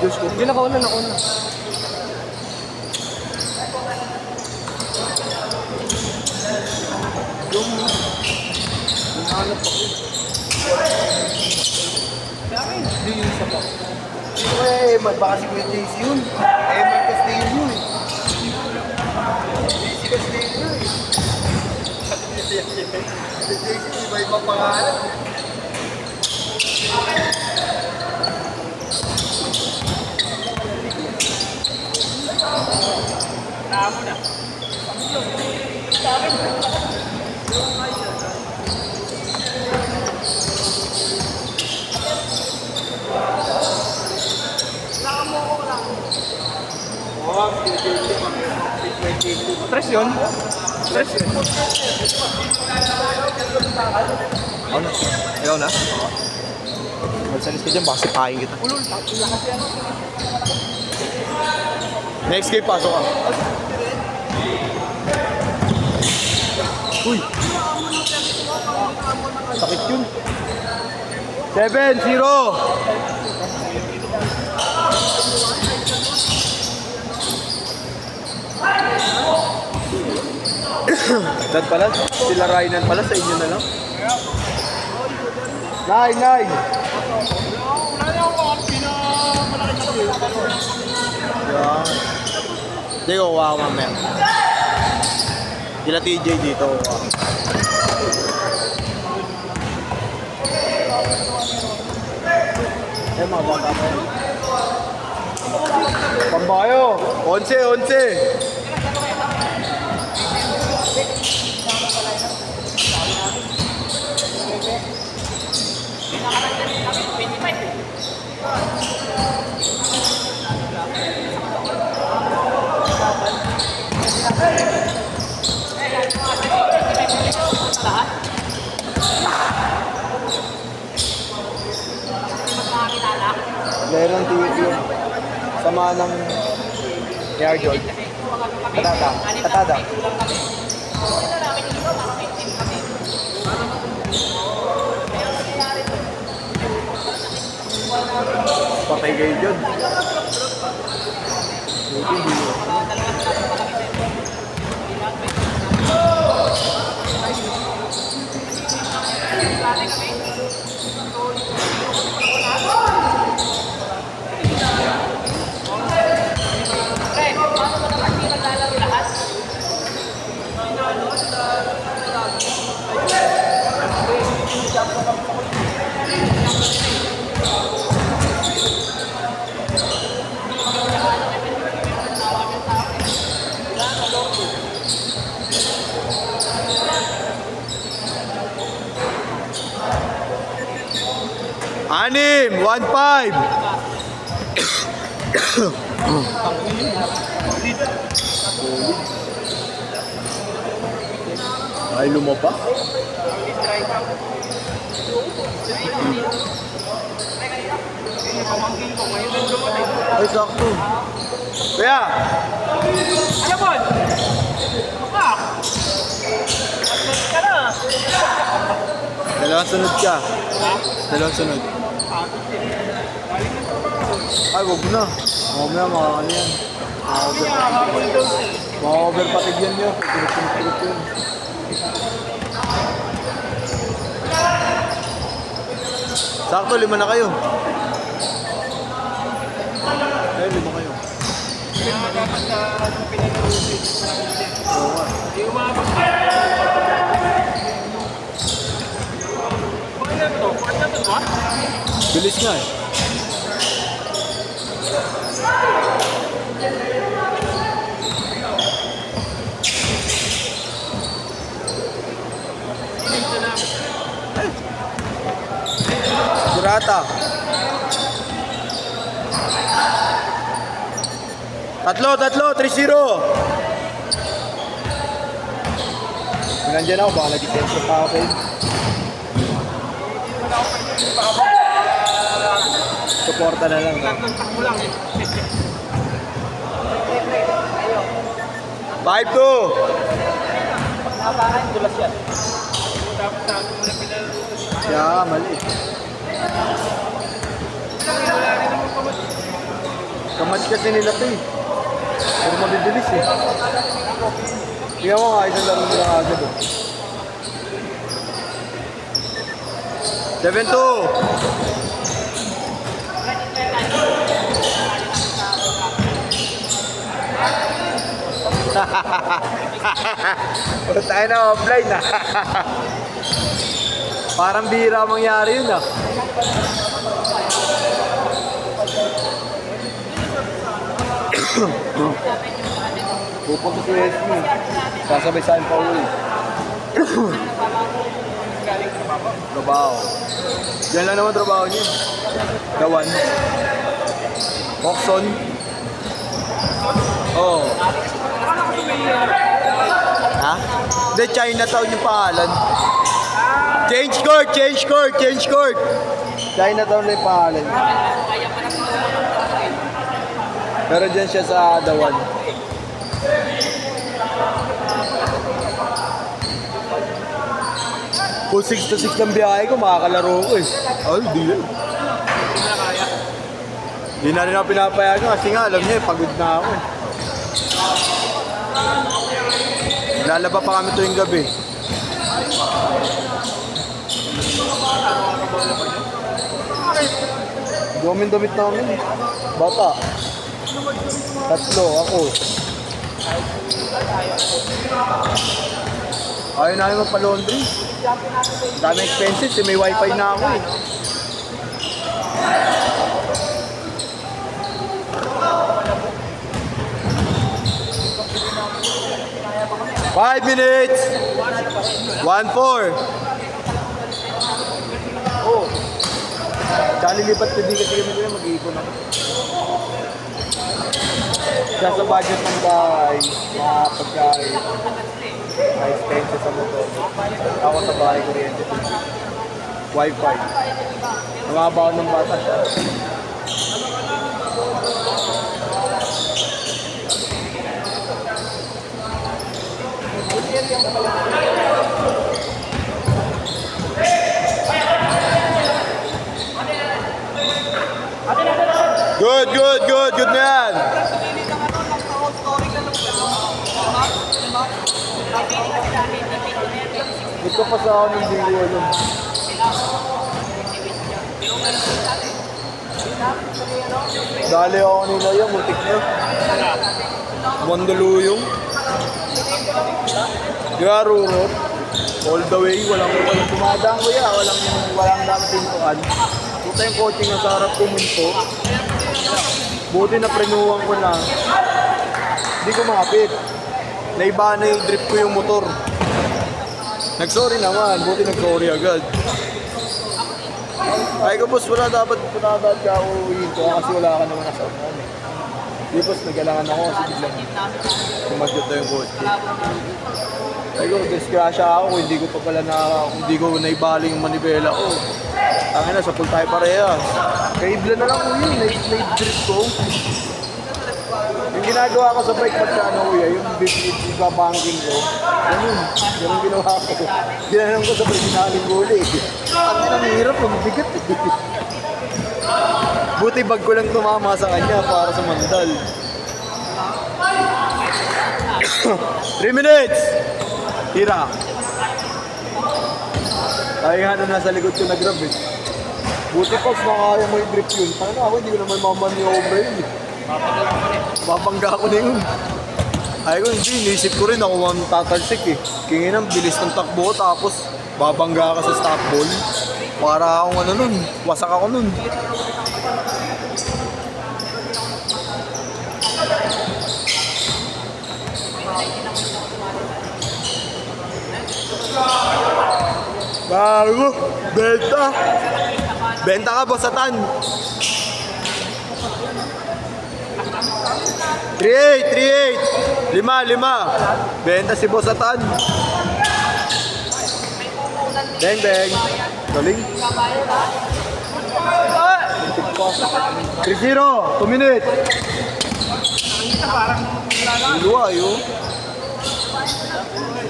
Diyos ko. Hindi, nakauna. Yung hanap ako. Hindi yung isa pa. Eh, baka si Kuya JC yun. Mark Castillo yun. JC Castillo yun. Si JC, iba-ibang pangalan. Tama na. Tres yun? Ano? Ayaw na? Magsalis ka dyan, baka sipahin kita. Next game, pasok ka. Uy! Sakit yun. 7-0! Dad pala, sila Rainan pala, sa inyo na lang. 9-9! Yan. Hindi ko kuha mamaya. Sila TJ dito kuha. Eh mga bata pa yun. Pambayo! 11! Meron TV yung sama ng Air George. Katada. Patay kayo dyan. Anim! 1-5! Ay, lumapa? Ay, sakto. Kaya! Ano po? Ah! Ka na! Dalawang sunod ka. Dalawang sunod. Ay, wag na. Mamaya, makakano yan. Maka-over patigyan nyo. Pinag-pinag yun. Sakto, 5 na kayo. Ay, 5 kayo. Oo nga. Bilis nga eh. Burata. Tatlo, 3-0. Nandiyan ako, baka nag-defense pa ako. Suporta na lang. Tatlong takbo lang eh. 5-2. Pagkabahan, dulas yan. Dapat sa atin mo na pinag- Kaya mali. kasi nila to eh. Pero mabibilis eh. Tingnan mo nga, isang laro nila agad oh. 7-2! Puro tayo na offline ah. Parang bihira mangyari yun ah. Pupunta si Wesley. Sasabay sa akin pa uwi. Trabaho. Yan lang naman trabaho niya. Gawan. Moxon. Oo. Ha? Hindi, Chinatown yung pangalan. Change court, change court, change court. Chinatown na yung pangalan. Pero dyan siya sa Dawan. Kung 6 to 6 ng biyahe ko, makakalaro ko eh. Ay, di yan. Di na rin ako pinapayagan kasi nga, alam niya eh, pagod na ako eh. Lalaba pa kami tuwing gabi. Damit namin. Bata. 3, ako. Ayaw namin magpa-laundry. Dami expenses eh, may wifi na ako eh. Five minutes! 1-4. Oh. Tsaka lilipat ko di kasi kami doon mag-iipon ako. Kaya sa budget ng bahay, mga pagkain, mga expenses sa motor. Ako sa bahay, kuryente. Wi-Fi. Nangabaw ng bata siya. Good na yan. Ito pa sa ako ng video yun. Dali ako nila yung mutik na. Mandaluyong. Garuro. All the way, walang tumadang ko ya, walang dapat pintuan. Puta yung coaching na sa harap pumunto. Buti na prenuwan ko na. Hindi ko makapit. Naiba na yung drip ko yung motor. Nag-sorry naman, buti nag-sorry agad. Ay ko boss, wala dapat ka uuwiin ko kasi wala ka naman nasa unahan eh. Di boss, nagalangan ako kasi biglang sumagyot na yung coach. Ay ko, disgrasya ako, hindi ko naibaling yung manibela ko. Tangin na, sa pool tayo pareha. Kaibla na lang ko yun, na-drip ko. Yung ginagawa ko sa bike pagka kuya, yung banking ko, ganun ginawa ko. Ginanong ko sa pagkinaling guli. Ang hirap, ang bigat eh. Buti bag ko lang tumama sa kanya para sa mandal. 3 minutes! Tira. Ay nga na nasa likod ko nag-grab eh. Buti pa, makakaya mo yung drip yun. Paano ako, hindi ko naman mamaniobra yun eh. Babangga ko na yun. Ay ko, hindi. Inisip ko rin ako ang tatalsik eh. Kingin ang bilis ng takbo tapos babangga ka sa stop ball. Para akong ano nun. Wasak ako nun. Bago! Benta! Benta ka, Bossatan! 3-8! 5! Benta si Bossatan! Beng! Galing! 3-0! 2 minutes! Luwa yun!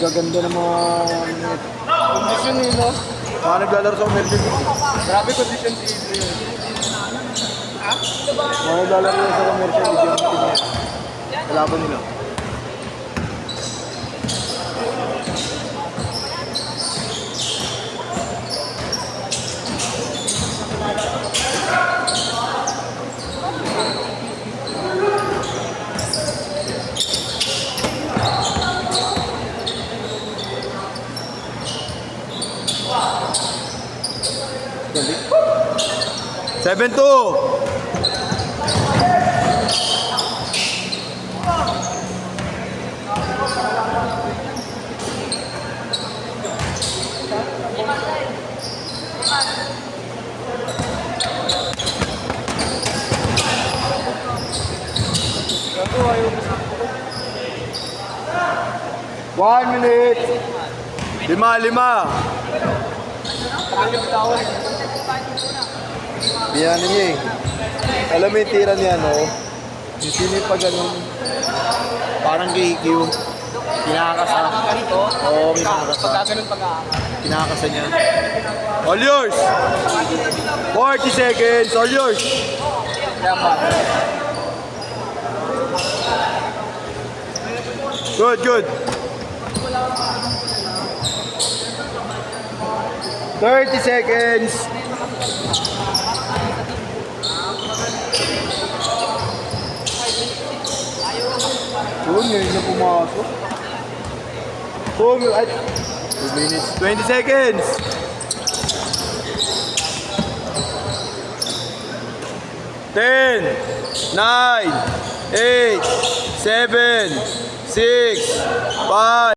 Gaganda ng mga kondisyon eh, no? Mga naglalaro sa emergency. Grabe kondisyon si Adrian. Ha? Mga lalaro na sa commercial, hindi yung team niya. Kalaban nila. Galing. 7-2. One minute. 5-5. Yan niya eh. Alam mo yung tira niya, no? Yung sinipag ganun. Parang KQ. Kinakasa. Oo, kinakasa. Kinakasa niya. All yours! 40 seconds. All yours! Good, good. 30 seconds. Yun, ngayon na pumasok. 2 minutes. 20 seconds. 10, 9, 8, 7, 6, 5.